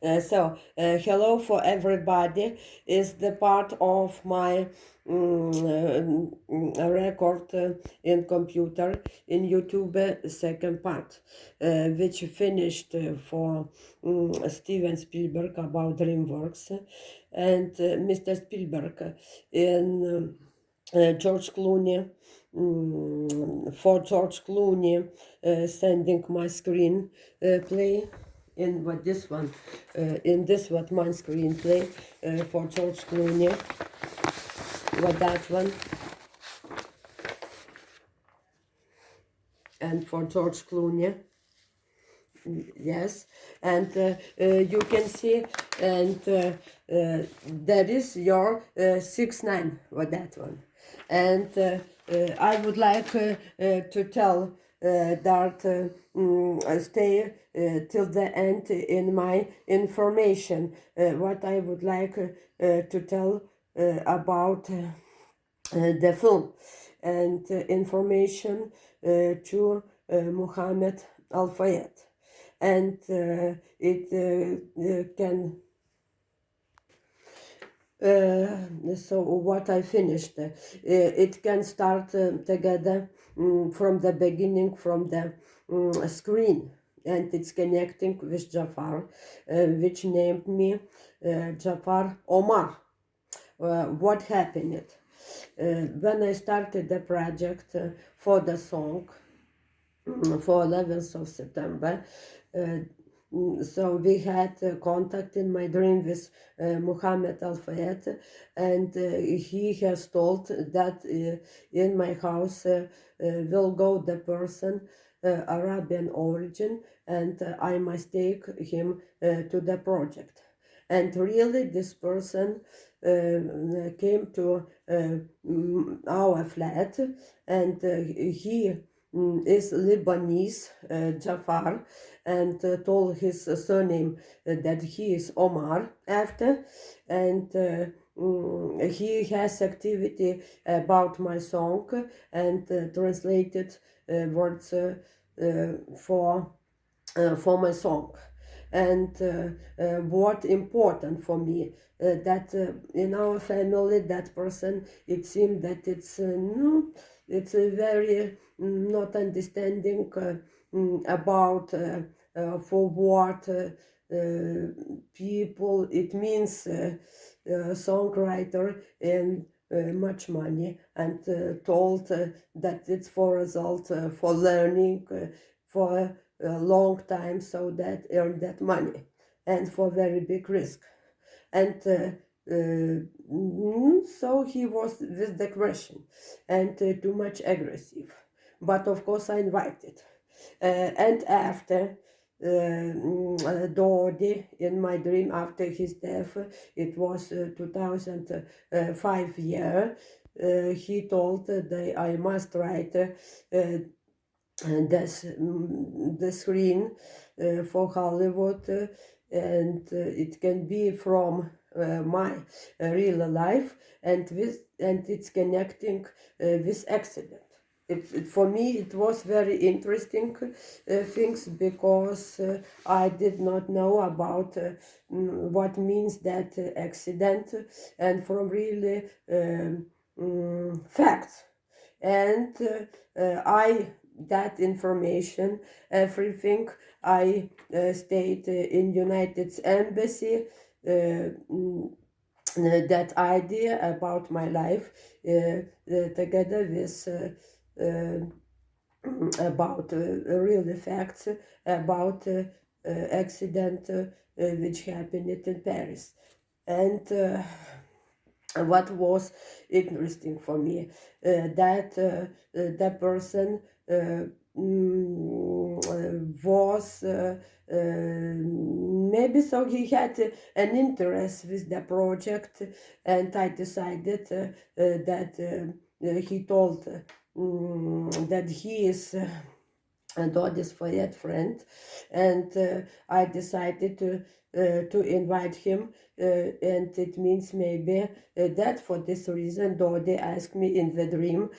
Hello for everybody is the part of my record in computer in YouTube second part, which finished for Steven Spielberg about DreamWorks and Mr. Spielberg in George Clooney. For George Clooney, sending my screen play in what this one, in this what my screenplay for George Clooney, what that one, and for George Clooney, yes, and you can see, and that is your 6-9, what that one, and I would like to tell that stay till the end in my information. What I would like to tell about the film and information to Muhammad Al-Fayed. And it can so what I finished, it can start together from the beginning, from the screen, and it's connecting with Jafar, which named me Jafar Omar. What happened? When I started the project for the song for 11th of September, so we had contact in my dream with Muhammad Al-Fayed, and he has told that in my house will go the person Arabian origin, and I must take him to the project. And really this person came to our flat, and he is Lebanese, Jafar, and told his surname that he is Omar after, and he has activity about my song and translated words for my song. And what important for me that in our family that person, it seemed that it's no, it's a very not understanding about for what people it means songwriter and much money, and told that it's for result for learning for a long time, so that earn that money and for very big risk. And so he was with the question and too much aggressive, but of course I invited and after Dodi in my dream after his death, it was 2005 year, he told that I must write the screen for Hollywood, and it can be from my real life, and it's connecting with accident. For me it was very interesting things, because I did not know about what means that accident, and from really facts, and I that information, everything I stayed in United Embassy, that idea about my life together with about real facts about accident which happened in Paris. And what was interesting for me, that that person was maybe so he had an interest with the project, and I decided that he told that he is Dodi's Fayed friend, and I decided to invite him, and it means maybe that for this reason Dodi asked me in the dream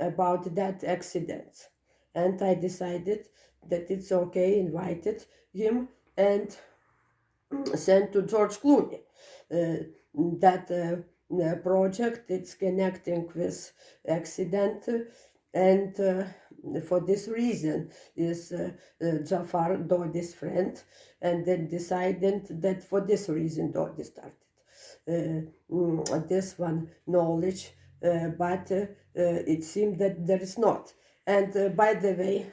about that accident, and I decided that it's okay, invited him, and sent to George Clooney. That project, it's connecting with accident, and for this reason is Jafar Dodi's friend, and then decided that for this reason Dodi started this one knowledge, but it seemed that there is not. And by the way,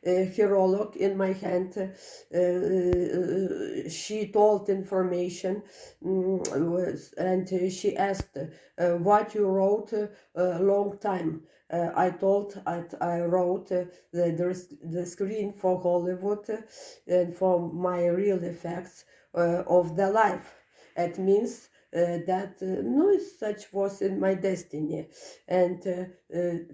Hirolog in my hand, she told information, and she asked what you wrote a long time. I told I wrote the screen for Hollywood and for my real effects of the life. It means that no such was in my destiny, and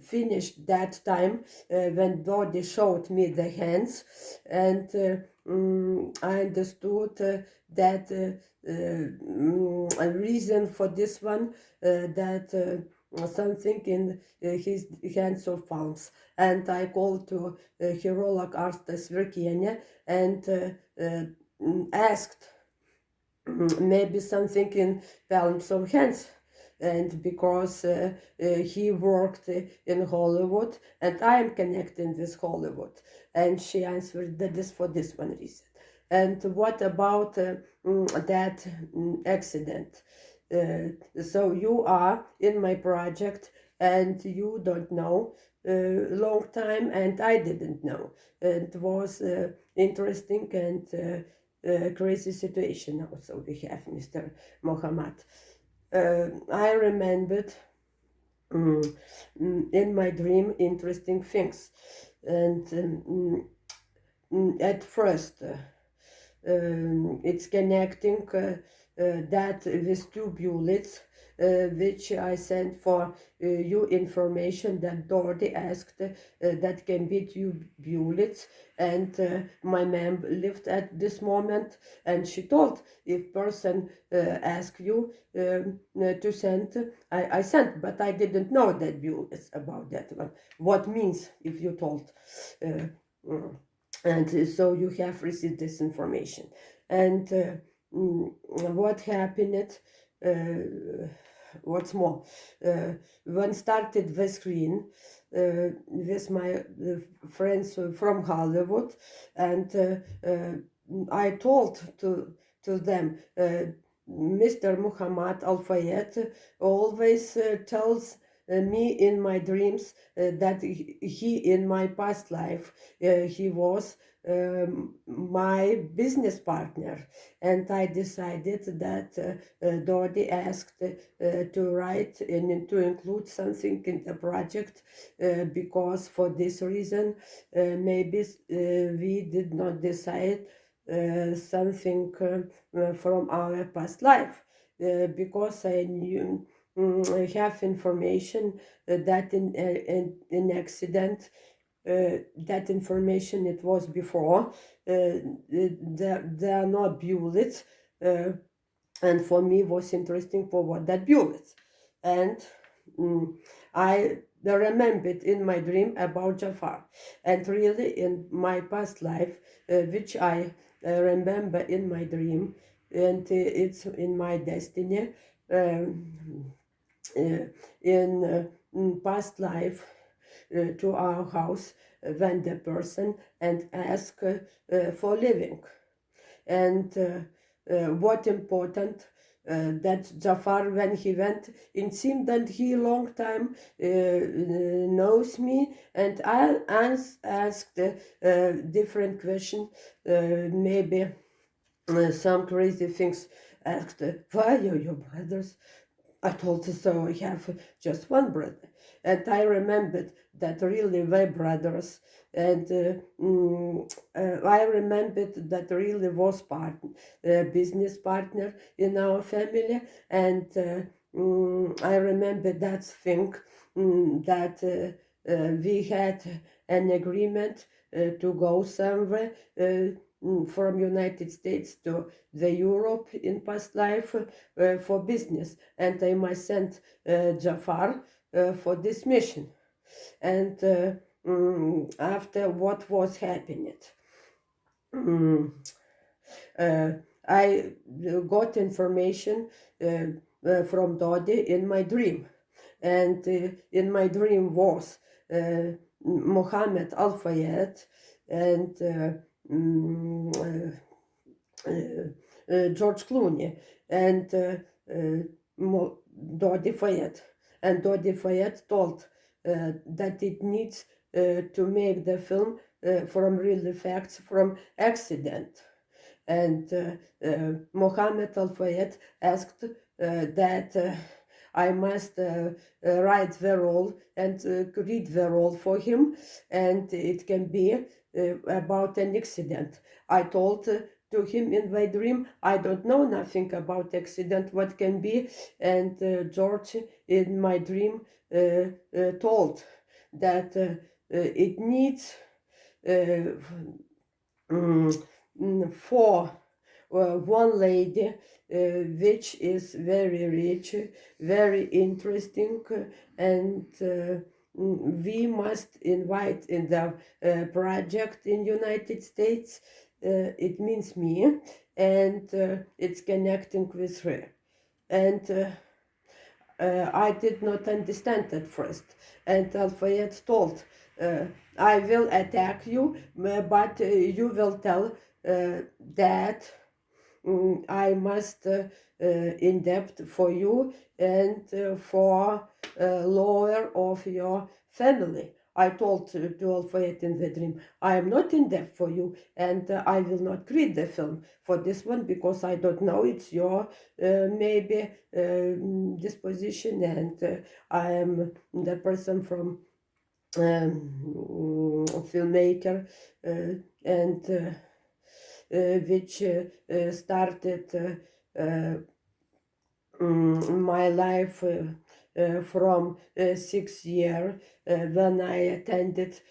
finished that time when Dodi showed me the hands, and I understood that a reason for this one, that something in his hands of palms, and I called to Hirolog Asta Svirkienė and asked maybe something in palms of hands, and because he worked in Hollywood and I am connecting with Hollywood, and she answered that is for this one reason. And what about that accident? So you are in my project and you don't know long time, and I didn't know. It was interesting and crazy situation also we have, Mr. Mohammed. I remembered in my dream interesting things, and at first it's connecting that with two bullets which I sent for you information that Dorothy asked that can be two bullets, and my mom lived at this moment, and she told if person ask you to send, I sent, but I didn't know that bullets about that one. What means if you told? And so you have received this information. And what happened, what's more, when started the screen with my friends from Hollywood, and I told to them, Mr. Muhammad Al-Fayed always tells me in my dreams that he in my past life he was my business partner, and I decided that Dodi asked to write and to include something in the project because for this reason maybe we did not decide something from our past life because I knew have information that in accident that information it was before there are not bullets, and for me was interesting for what that bullets, and I remembered in my dream about Jafar, and really in my past life which I remember in my dream, and it's in my destiny. In past life to our house went the person and asked for living, and what important that Jafar when he went, it seemed that he long time knows me, and I asked different questions, maybe some crazy things, asked why are your brothers. I told her, so I have just one brother. And I remembered that really were brothers. And I remembered that really was business partner in our family. And I remember that thing that we had an agreement to go somewhere from United States to the Europe in past life for business, and I must send Jafar for this mission. And after what was happening, I got information from Dodi in my dream, and in my dream was Mohammed Al Fayed and George Clooney and Dodi Fayed. And Dodi Fayed told that it needs to make the film from real facts from accident. And Mohammed Al Fayed asked that I must write the role and read the role for him, and it can be about an accident. I told to him in my dream, I don't know nothing about accident, what can be, and George in my dream told that it needs for one lady which is very rich, very interesting, and we must invite in the project in United States. It means me, and it's connecting with her. And I did not understand at first. And Al-Fayed told, I will attack you, but you will tell that I must in debt for you and for lawyer of your family. I told to Al-Fayed in the dream, I am not in debt for you, and I will not create the film for this one because I don't know, it's your maybe disposition, and I am the person from filmmaker and which started my life from 6 years when I attended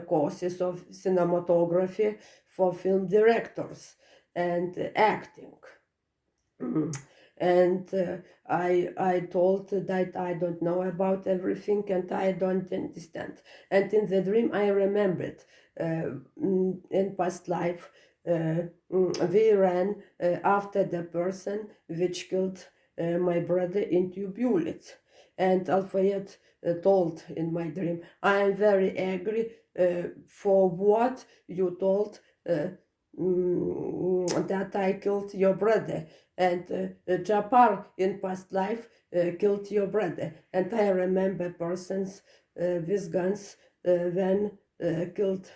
courses of cinematography for film directors and acting. And I told that I don't know about everything and I don't understand. And in the dream I remembered in past life we ran after the person which killed my brother in 2 bullets. And Al-Fayed told in my dream, I am very angry for what you told that I killed your brother, and Japar in past life killed your brother. And I remember persons with guns when killed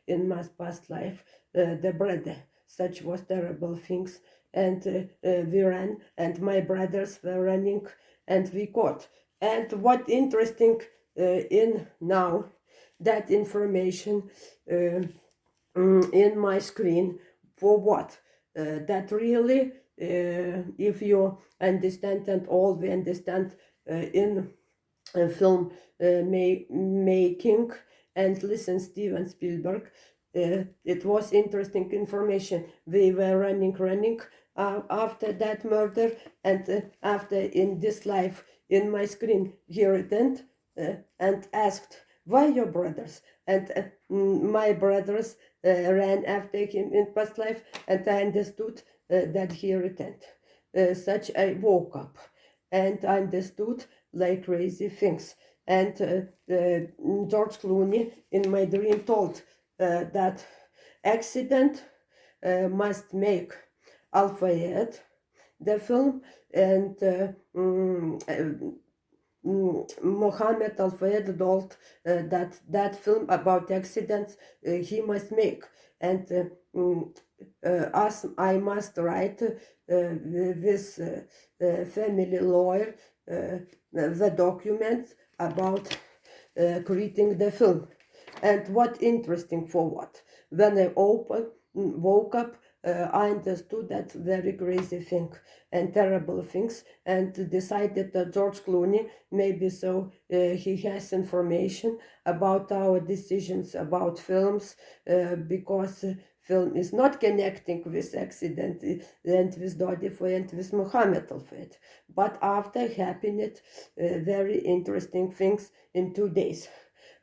in my past life the brother. Such was terrible things. And we ran, and my brothers were running, and we caught. And what interesting in now, that information in my screen for what? That really, if you understand, and all we understand in film making and listen Steven Spielberg, it was interesting information. We were running after that murder, and after in this life in my screen he returned and asked, why your brothers? And my brothers ran after him in past life, and I understood that he returned. Such I woke up and understood like crazy things. And George Clooney in my dream told that accident must make Al-Fayed the film, and Mohammed Al-Fayed told that film about accidents he must make, and as I must write with family lawyer the document about creating the film. And what interesting for what? When I woke up, I understood that very crazy thing and terrible things, and decided that George Clooney, maybe so he has information about our decisions about films, because film is not connecting with accident and with Dodi Fayed and with Mohammed Al-Fayed. But after happening very interesting things in 2 days.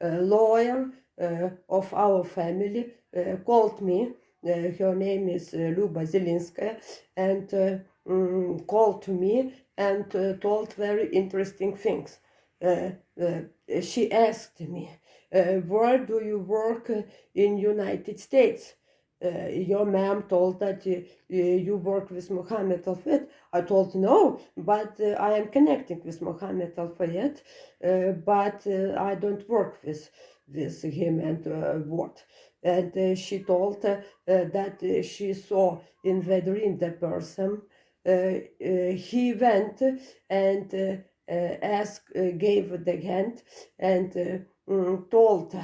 A lawyer of our family called me her name is Luba Zelinskaya, and called to me and told very interesting things. She asked me, where do you work in United States? Your ma'am told that you work with Mohammed Al-Fayed. I told no, but I am connecting with Mohammed Al-Fayed, but I don't work with him and what. And she told that she saw in the dream the person. He went and gave the hand and told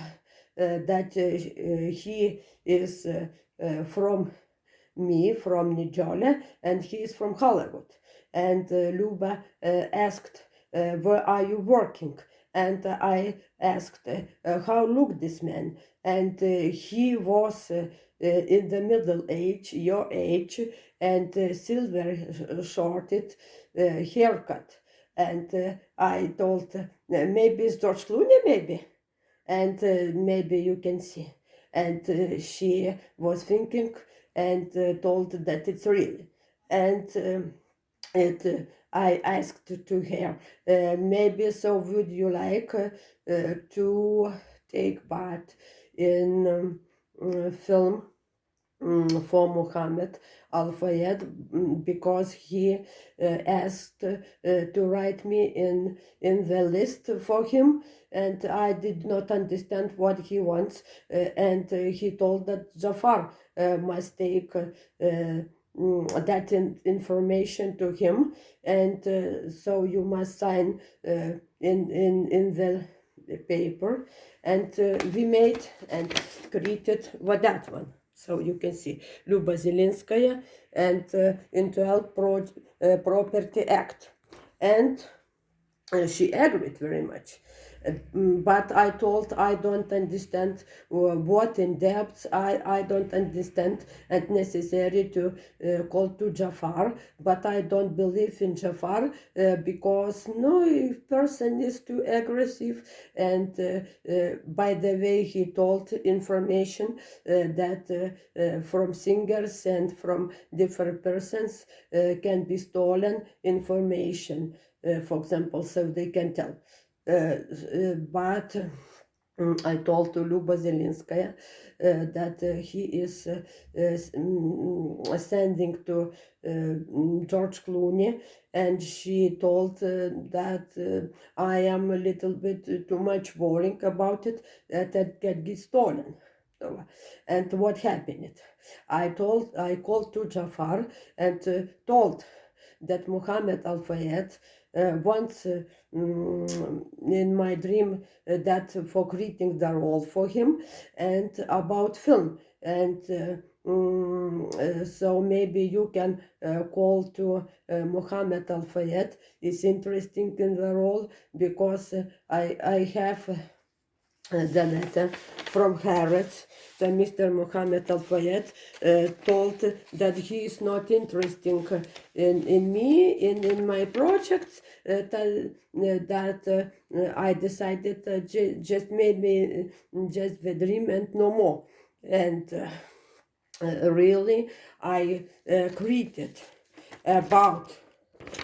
that he is from me, from Nijole, and he is from Hollywood. And Luba asked, where are you working? And I asked, how look this man? And he was in the middle age, your age, and silver shorted haircut. And I told, maybe it's George Clooney, maybe. And maybe you can see. And she was thinking and told that it's real. And I asked to her, maybe so would you like to take part in film for Mohammed Al-Fayed, because he asked to write me in the list for him, and I did not understand what he wants, and he told that Jafar must take that information to him, and so you must sign in the paper, and we made and created with that one. So you can see Luba Zelinskaya and Intellectual Property Act. And she agreed very much. But I told I don't understand what in depth, I don't understand and necessary to call to Jafar, but I don't believe in Jafar because no, if person is too aggressive, and by the way he told information that from singers and from different persons can be stolen information, for example, so they can tell. But I told to Luba Zelinskaya that he is sending to George Clooney, and she told that I am a little bit too much worrying about it, that can get stolen. And what happened? I called to Jafar and told that Mohammed Al-Fayed once in my dream that for creating the role for him and about film, and so maybe you can call to Mohammed Al-Fayed is interesting in the role, because I have the letter from Harrods. The Mr. Mohammed Al-Fayed told that he is not interested in me, in my projects, that I decided just maybe just the dream and no more. And really, I created about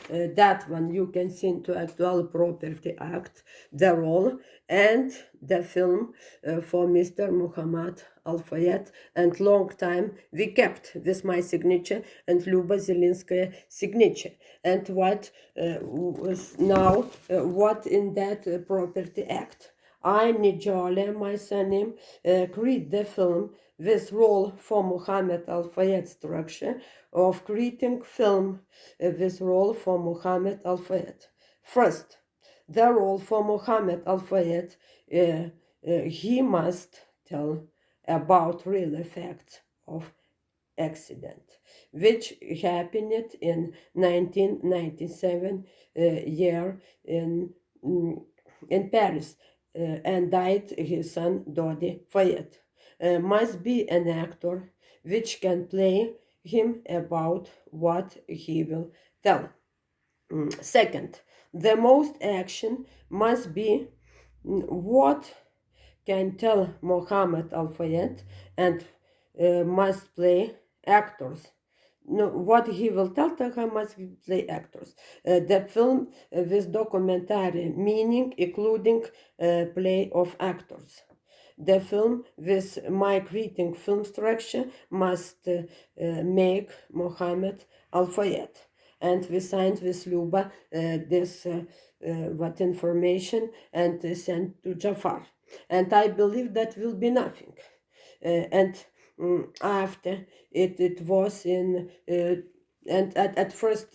that one. You can see Intellectual Property Act, the role and the film for Mr. Muhammad Al-Fayed, and long time we kept with my signature and Luba Zelinskaya signature. And what was now what in that Property Act? I, Nijole, my surname, create the film with role for Mohammed Al-Fayed structure of creating film with role for Mohammed Al-Fayed. First, the role for Mohammed Al-Fayed, he must tell about real facts of accident, which happened in 1997 year in Paris, and died his son Dodi Fayed. Must be an actor which can play him about what he will tell. Second, the most action must be what can tell Mohammed Al-Fayed, and must play actors. No, what he will tell to her must play actors. The film with documentary meaning, including play of actors. The film with my creating film structure must make Mohammed Al-Fayed. And we signed with Luba this what information and sent to Jafar. And I believe that will be nothing. And after it was in and at first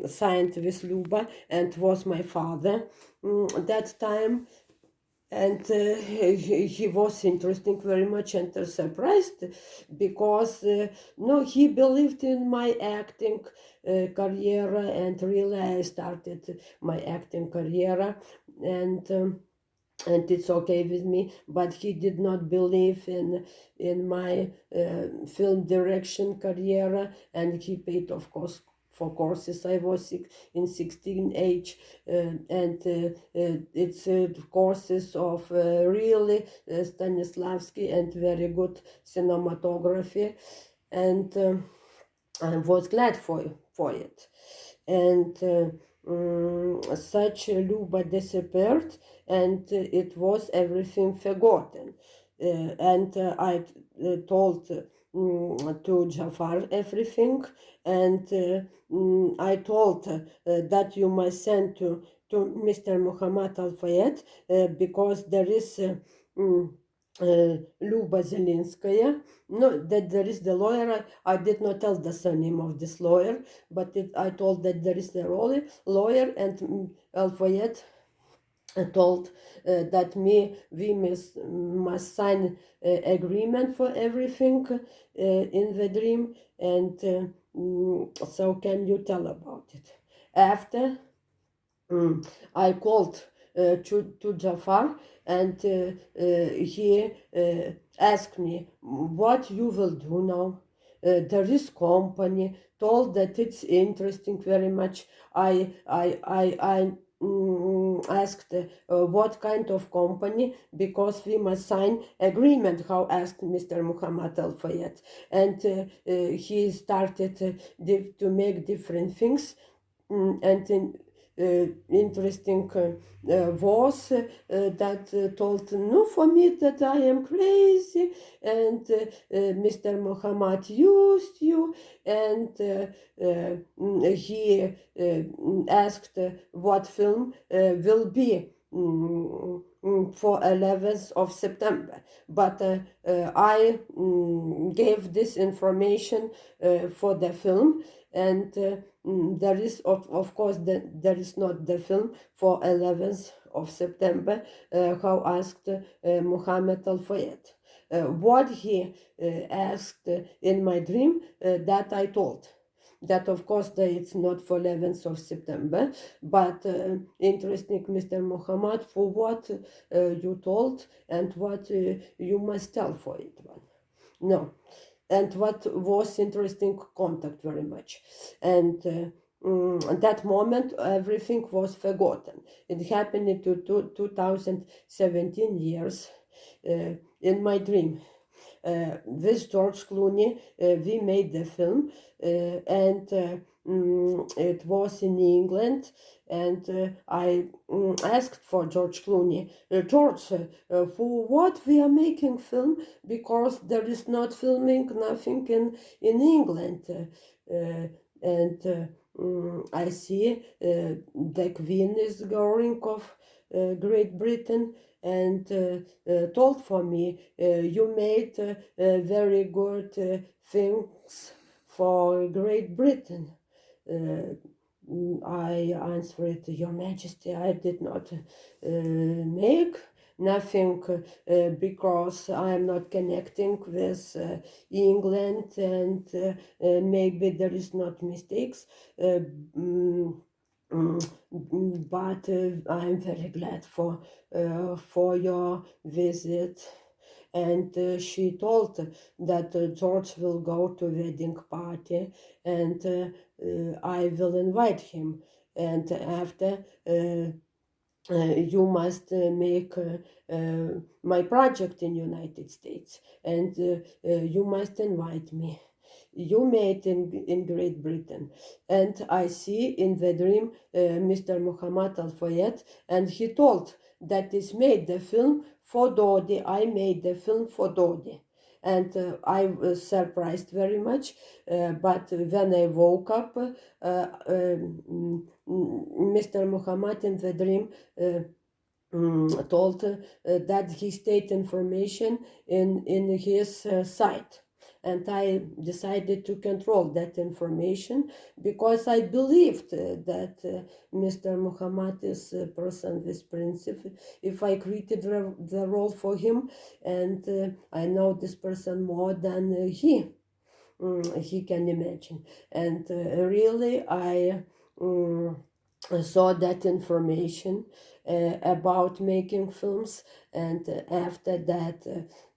signed with Luba and was my father that time, and he was interesting very much and surprised because no, he believed in my acting career, and really I started my acting career, and it's okay with me, but he did not believe in my film direction career, and he paid, of course, for courses. I was in 16 age, and it's courses of really Stanislavski and very good cinematography, and I was glad for it. And such Luba disappeared, and it was everything forgotten. And I told to Jafar everything, and I told that you must send to Mr. Muhammad Al-Fayed because there is Luba Zelinskaya. No, that there is the lawyer. I did not tell the surname of this lawyer, but I told that there is the lawyer, and Al-Fayed told that we must sign agreement for everything in the dream, and so can you tell about it? After I called to Jafar, and he asked me, what you will do now? There is company, told that it's interesting very much. I asked what kind of company, because we must sign agreement, how asked Mr. Muhammad Al-Fayed. And he started to make different things, and interesting was that told no for me that I am crazy, and Mr. Muhammad used you, and he asked what film will be for 11th of September, but I gave this information for the film, and there is of course there is not the film for 11th of September, how asked Muhammad Al-Fayed. What he asked in my dream, that I told. That of course it's not for 11th of September, but interesting, Mr. Muhammad, for what you told and what you must tell for it one. No. And what was interesting contact very much, and at that moment everything was forgotten. It happened in 2017 years in my dream. With George Clooney, we made the film, and it was in England, and I asked for George Clooney, George, for what we are making film, because there is not filming nothing in England, and I see the Queen is going of Great Britain, and told for me, you made very good things for Great Britain. I answered, Your Majesty, I did not make nothing because I am not connecting with England, and maybe there is not mistakes. But I'm very glad for your visit. And she told that George will go to wedding party, and I will invite him. And after you must make my project in United States, and you must invite me. You made in Great Britain, and I see in the dream Mr. Muhammad Al Fayed, and he told that is made the film for Dodi. I made the film for Dodi, and I was surprised very much. But when I woke up, Mr. Muhammad in the dream told that he state information in his site, and I decided to control that information because I believed that Mr. Muhammad is a person with principle. If I created the role for him, and I know this person more than he can imagine, and really I saw that information about making films, and after that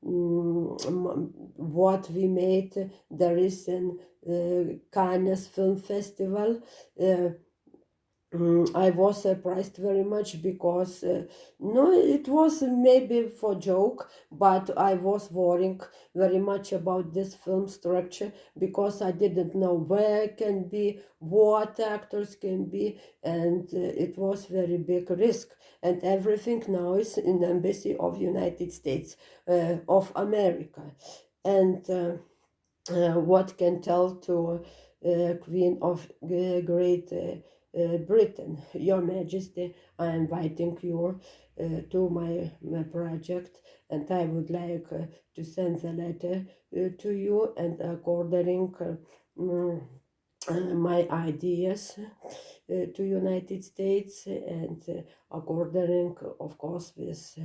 what we made, there is an Cannes Film Festival. I was surprised very much because no, it was maybe for joke, but I was worrying very much about this film structure because I didn't know where can be, what actors can be, and it was very big risk. And everything now is in the Embassy of United States of America, and what can tell to Queen of Great Britain, Your Majesty, I am inviting you to my project, and I would like to send the letter to you, and according my ideas to United States, and according, of course, with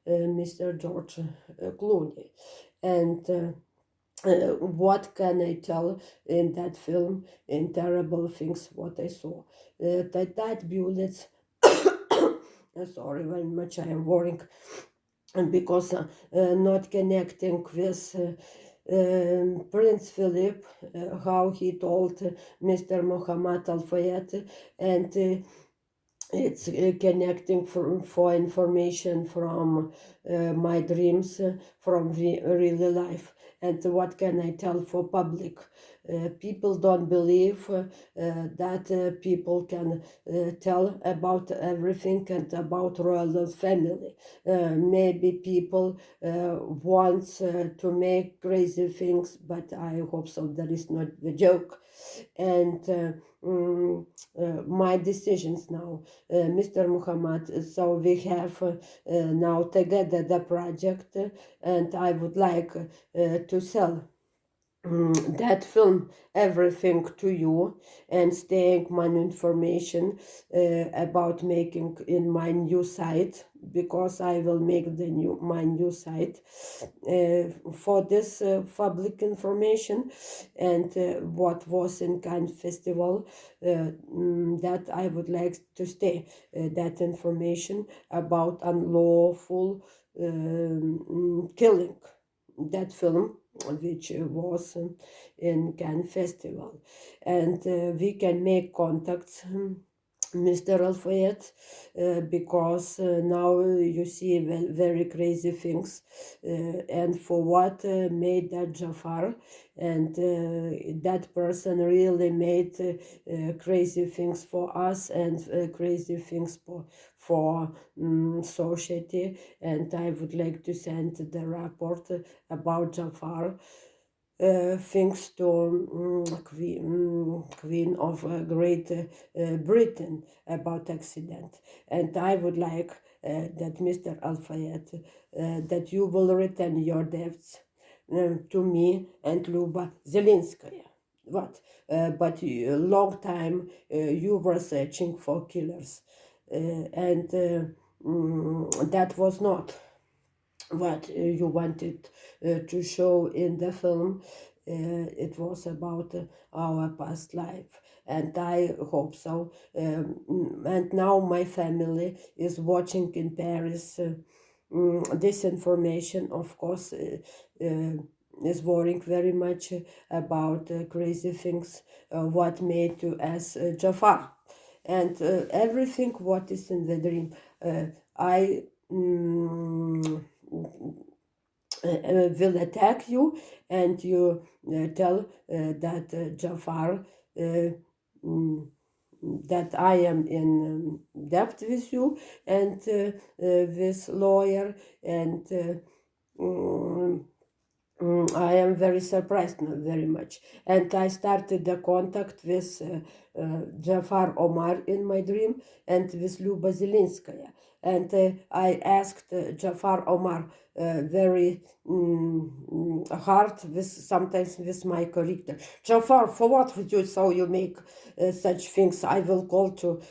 Mr. George Clooney. And what can I tell in that film, in terrible things what I saw. That bullets, sorry very much, I am worrying, and because not connecting with Prince Philip, how he told Mr. Muhammad Al Fayed, and it's connecting for information from my dreams, from the real life. And what can I tell for public? People don't believe that people can tell about everything and about royal family. Maybe people want to make crazy things, but I hope so that is not the joke. And my decisions now, Mr. Muhammad. So we have now together the project, and I would like to sell that film everything to you, and staying my information about making in my new site, because I will make my new site for this public information, and what was in Cannes Festival, that I would like to stay that information about unlawful killing, that film which was in Cannes Festival, and we can make contacts, Mr. Al-Fayed, because now you see very crazy things, and for what made that Jafar, and that person really made crazy things for us, and crazy things for society, and I would like to send the report about Jafar, thanks to Queen of Great Britain, about accident. And I would like that Mr. Al-Fayed, that you will return your debts to me and Luba Zelinskaya. What? But a long time you were searching for killers, and that was not what you wanted to show in the film. It was about our past life, and I hope so. And now my family is watching in Paris. This information, of course, is worrying very much about crazy things what made to us Jafar. and everything what is in the dream. I will attack you, and you tell that Jafar, that I am in debt with you and this lawyer, and I am very surprised, not very much. And I started the contact with Jafar Omar in my dream and with Luba Zelinskaya. And I asked Jafar Omar very hard, with sometimes with my character. Jafar, for what would you so you make such things? I will call to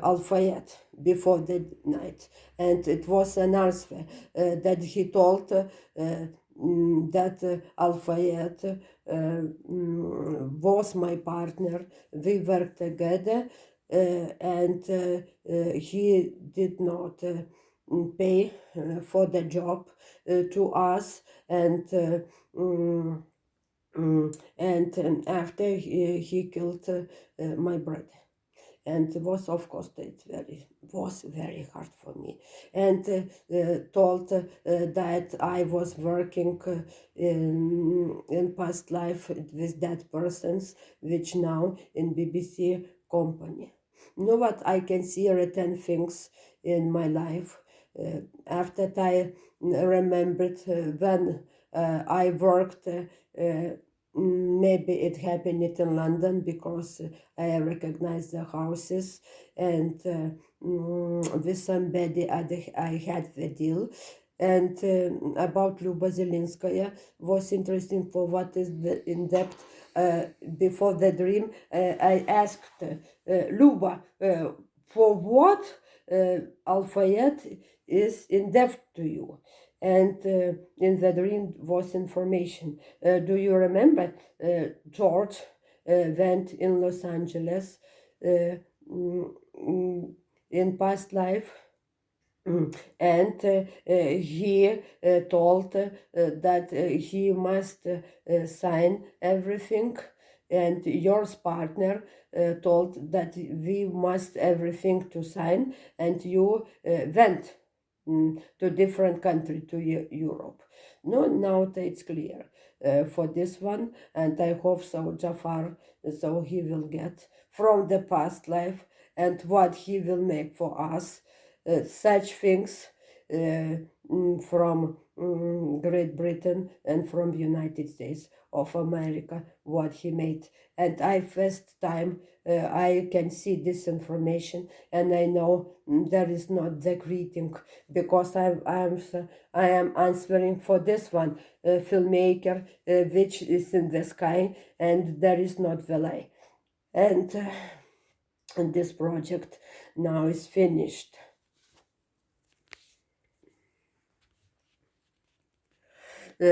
Al Fayed before the night. And it was an answer that he told that Al Fayed was my partner. We worked together, and he did not pay for the job to us, and after he killed my brother. And was, of course, it was very hard for me, and told that I was working in past life with that persons, which now in BBC company. You know what, I can see written things in my life after I remembered when I worked. Maybe it happened in London because I recognize the houses, and with somebody I had the deal. And about Luba Zelinskaya was interesting for what is the in depth. Before the dream, I asked Luba for what Al Fayed is in depth to you. And in the dream was information. Do you remember George went in Los Angeles in past life? And he told that he must sign everything, and your partner told that we must everything to sign, and you went to different country, to Europe. No, now it's clear for this one, and I hope so Jafar, so he will get from the past life and what he will make for us such things from Great Britain and from United States of America, what he made. And I first time I can see this information, and I know there is not the greeting, because I am answering for this one filmmaker which is in the sky, and there is not the light. And this project now is finished.